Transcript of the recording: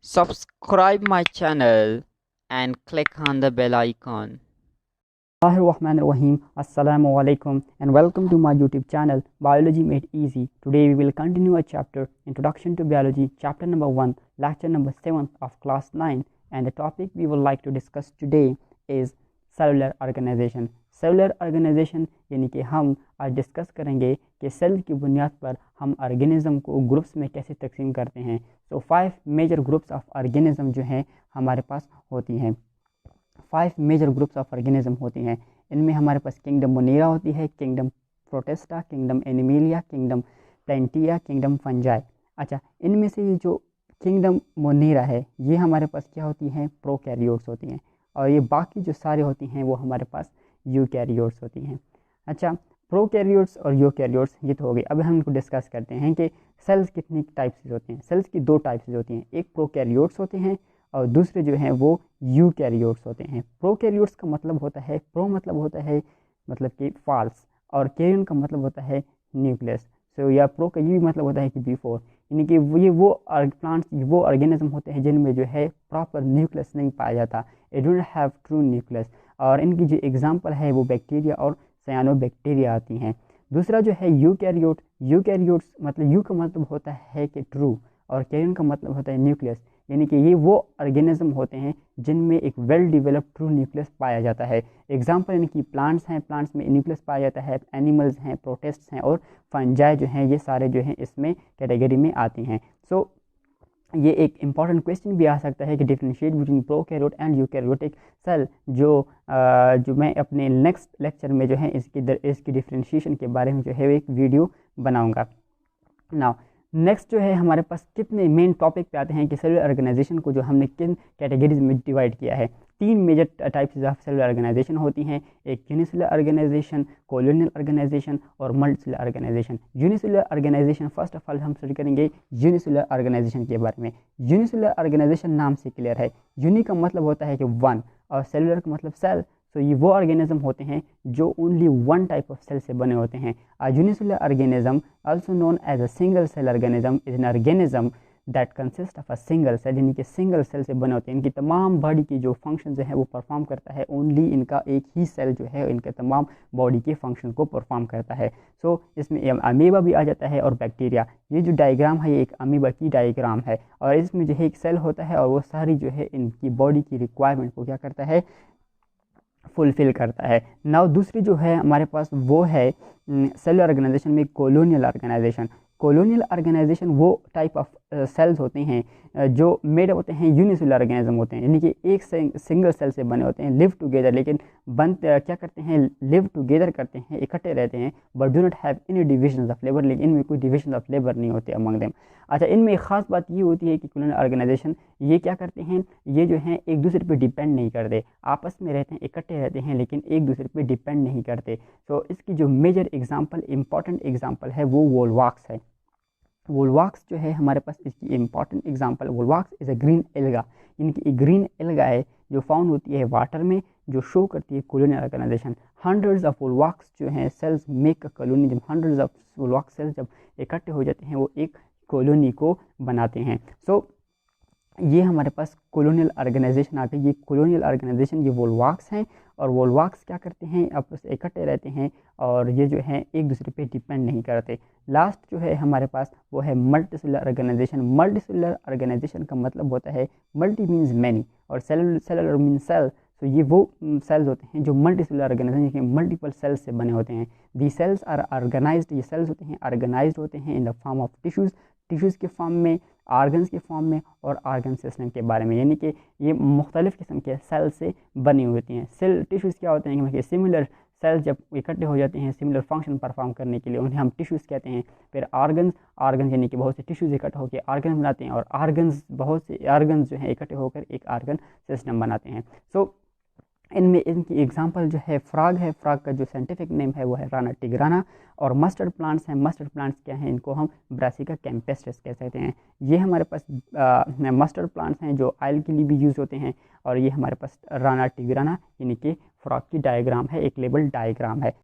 Subscribe my channel and click on the bell icon. Bismillahirrahmanirrahim. Assalamu alaikum and welcome to my YouTube channel Biology Made Easy. Today we will continue a chapter Introduction to Biology, chapter number 1, lecture number 7 of class 9, and the topic we would like to discuss today is cellular organization. Cellular organisation यानी कि हम आज discuss करेंगे कि cell की बुनियाद पर हम ऑर्गेनिज्म को ग्रुप्स में कैसे तकसीम करते हैं। सो 5 मेजर ग्रुप्स ऑफ ऑर्गेनिज्म जो हैं हमारे पास होती हैं। 5 मेजर ग्रुप्स ऑफ ऑर्गेनिज्म होती हैं। इनमें हमारे पास किंगडम मोनेरा होती है, kingdom Protista, kingdom Animalia, kingdom Plantae, kingdom Fungi. अच्छा, इनमें से ये जो किंगडम मोनेरा है ये हमारे पास क्या होती हैं, प्रोकैरियोट्स होती हैं, और ये बाकी जो सारे होती हैं वो हमारे पास यूकैरियोट्स होती हैं। अच्छा, प्रोकैरियोट्स और यूकैरियोट्स ये तो हो गई। अब हम इनको डिस्कस करते हैं कि सेल्स कितनी टाइप्स से होते हैं। सेल्स की 2 टाइप्स से होती हैं, एक प्रोकैरियोट्स होते हैं और दूसरे जो हैं वो यूकैरियोट्स होते हैं। प्रोकैरियोट्स का मतलब होता है, प्रो मतलब होता है मतलब कि फाल्स, और कैरियन का मतलब होता है न्यूक्लियस। सो या प्रो का ये भी मतलब होता है कि बिफोर, यानी कि वो प्लांट्स, वो ऑर्गेनिज्म होते हैं जिनमें जो है प्रॉपर न्यूक्लियस नहीं पाया जाता, it don't have true nucleus, और इनकी जो एग्जांपल है वो बैक्टीरिया और साइनोबैक्टीरिया आती हैं। दूसरा जो है यूकैरियोट, यूकैरियोट्स मतलब यू का मतलब होता है कि ट्रू और कैरियन का मतलब होता है न्यूक्लियस, यानी कि ये वो ऑर्गेनिज्म होते हैं जिनमें एक वेल डिवेलप्ड ट्रू न्यूक्लियस पाया जाता है। एग्जांपल इनकी प्लांट्स हैं, प्लांट्स में न्यूक्लियस पाया जाता है, एनिमल्स हैं, प्रोटिस्ट्स हैं, और फंजाई जो हैं, ये सारे जो हैं इसमें कैटेगरी में आती हैं। सो ये एक इम्पॉर्टेंट क्वेश्चन भी आ सकता है कि differentiate between prokaryote and eukaryotic cell, जो मैं अपने नेक्स्ट लेक्चर में जो है इसकी डिफरेंशिएशन के बारे में जो है एक वीडियो बनाऊंगा। नाउ नेक्स्ट जो है हमारे पास कितने मेन टॉपिक पे आते हैं कि सेलुलर ऑर्गेनाइजेशन को जो हमने किन कैटेगरीज में डिवाइड किया है। 3 major types of cellular organisation होती हैं, एक यूनिसेलुलर ऑर्गेनाइजेशन, कॉलोनियल ऑर्गेनाइजेशन और multicellular organisation. Unicellular organisation first of all हम स्टडी करेंगे यूनिसेलुलर ऑर्गेनाइजेशन के बारे में। यूनिसेलुलर ऑर्गेनाइजेशन नाम से क्लियर है, यूनि का मतलब होता है कि 1 और सेलुलर का मतलब सेल। तो ये वो ऑर्गेनिज्म होते हैं जो ओनली 1 टाइप ऑफ सेल से बने होते हैं। A unicellular organism, also known as a single cell organism, is an organism that consists of a single cell, यानी कि सिंगल सेल से बने होते हैं। इनकी तमाम बॉडी की जो फंक्शन है वो परफॉर्म करता है, ओनली इनका एक ही सेल जो है इनके तमाम बॉडी के फंक्शन को परफॉर्म करता है। सो इसमें अमीबा भी आ जाता है और बैक्टीरिया। ये जो डायग्राम है ये एक अमीबा की डायग्राम है, और इसमें जो है एक सेल होता है और वो सारी जो है इनकी बॉडी की रिक्वायरमेंट को क्या करता है, फुलफ़िल करता है। नाउ दूसरी जो है हमारे पास वो है सेलुलर ऑर्गेनाइजेशन में कॉलोनियल ऑर्गेनाइजेशन। कॉलोनियल ऑर्गेनाइजेशन वो टाइप ऑफ सेल्स होते हैं जो मेड होते हैं यूनिसेलुलर ऑर्गेनिज्म होते हैं, यानी कि एक सिंगल सेल से बने होते हैं, लिव टुगेदर, लेकिन क्या करते हैं, लिव टुगेदर करते हैं, इकट्ठे रहते हैं, but do not have any division of labour, लेकिन इनमें कोई डिविजन ऑफ लेबर नहीं होते अमंग देम। अच्छा, इनमें एक खास बात ये होती है कि कॉलोनियल ऑर्गेनाइजेशन ये क्या करते हैं, ये जो हैं एक दूसरे पे डिपेंड नहीं करते, आपस में रहते हैं, इकट्ठे रहते हैं, लेकिन एक दूसरे पे डिपेंड नहीं करते। तो इसकी जो मेजर एग्जांपल, इंपॉर्टेंट एग्जांपल है वो वोल्वाक्स है। वोल्वाक्स जो है हमारे पास इसकी important example, Volvox is a green alga, इनकी एक ग्रीन एल्गा है जो फाउंड होती है वाटर में, जो शो करती है कॉलोनियल ऑर्गेनाइजेशन। हंड्रेड्स ऑफ वोल्वाक्स जो हैं सेल्स मेक अ कॉलोनी, जब हंड्रेड्स ऑफ वोल्वाक्स सेल्स जब इकट्ठे हो जाते हैं वो एक कॉलोनी को बनाते हैं। सो ये हमारे पास कॉलोनियल ऑर्गेनाइजेशन आ गई। ये कॉलोनियल ऑर्गेनाइजेशन ये वोल्वाक्स हैं, और वोल्वाक्स क्या करते हैं, आपस में इकट्ठे रहते हैं और ये जो है एक दूसरे पे डिपेंड नहीं करते। लास्ट जो है हमारे पास वो है मल्टीसेलुलर ऑर्गेनाइजेशन। मल्टीसेलुलर ऑर्गेनाइजेशन का मतलब होता है, मल्टी मीन्स मैनी और सेलुलर मीन्स सेल। तो ये वो सेल्स होते हैं जो मल्टीसेलुलर ऑर्गेनाइजेशन के मल्टीपल सेल्स से बने होते हैं। दी सेल्स आर ऑर्गेनाइज्ड, ये सेल्स होते हैं ऑर्गेनाइज्ड होते हैं in the form of tissues, tissues के फॉर्म में, ऑर्गन्स के फॉर्म में और ऑर्गन सिस्टम के बारे में, यानी कि ये मुख्तलिफ़ किस्म के सेल से बनी होती हैं। सेल टिश्यूज़ क्या होते हैं कि सिमिलर सेल्स जब इकट्ठे हो जाते हैं सिमिलर फंक्शन परफॉर्म करने के लिए, उन्हें हम टिश्यूज़ कहते हैं। फिर ऑर्गन्स यानी कि बहुत से टिश्यूज़ इकट्ठे होकर ऑर्गन बनाते हैं, और बहुत से ऑर्गन्स जो हैं इकट्ठे होकर एक ऑर्गन सिस्टम बनाते हैं। सो इनमें इनकी एग्जांपल जो है फ्रॉग है, फ्रॉग का जो साइंटिफिक नेम है वो है राना टिग्राना। और मस्टर्ड प्लांट्स हैं, मस्टर्ड प्लांट्स क्या हैं, इनको हम ब्रासिका कैम्पेस्ट्रिस कह सकते हैं। ये हमारे पास मस्टर्ड प्लांट्स हैं जो ऑयल के लिए भी यूज़ होते हैं, और ये हमारे पास राना टिग्राना यानी कि फ्रॉग की डायग्राम है, एक लेबल डायग्राम है।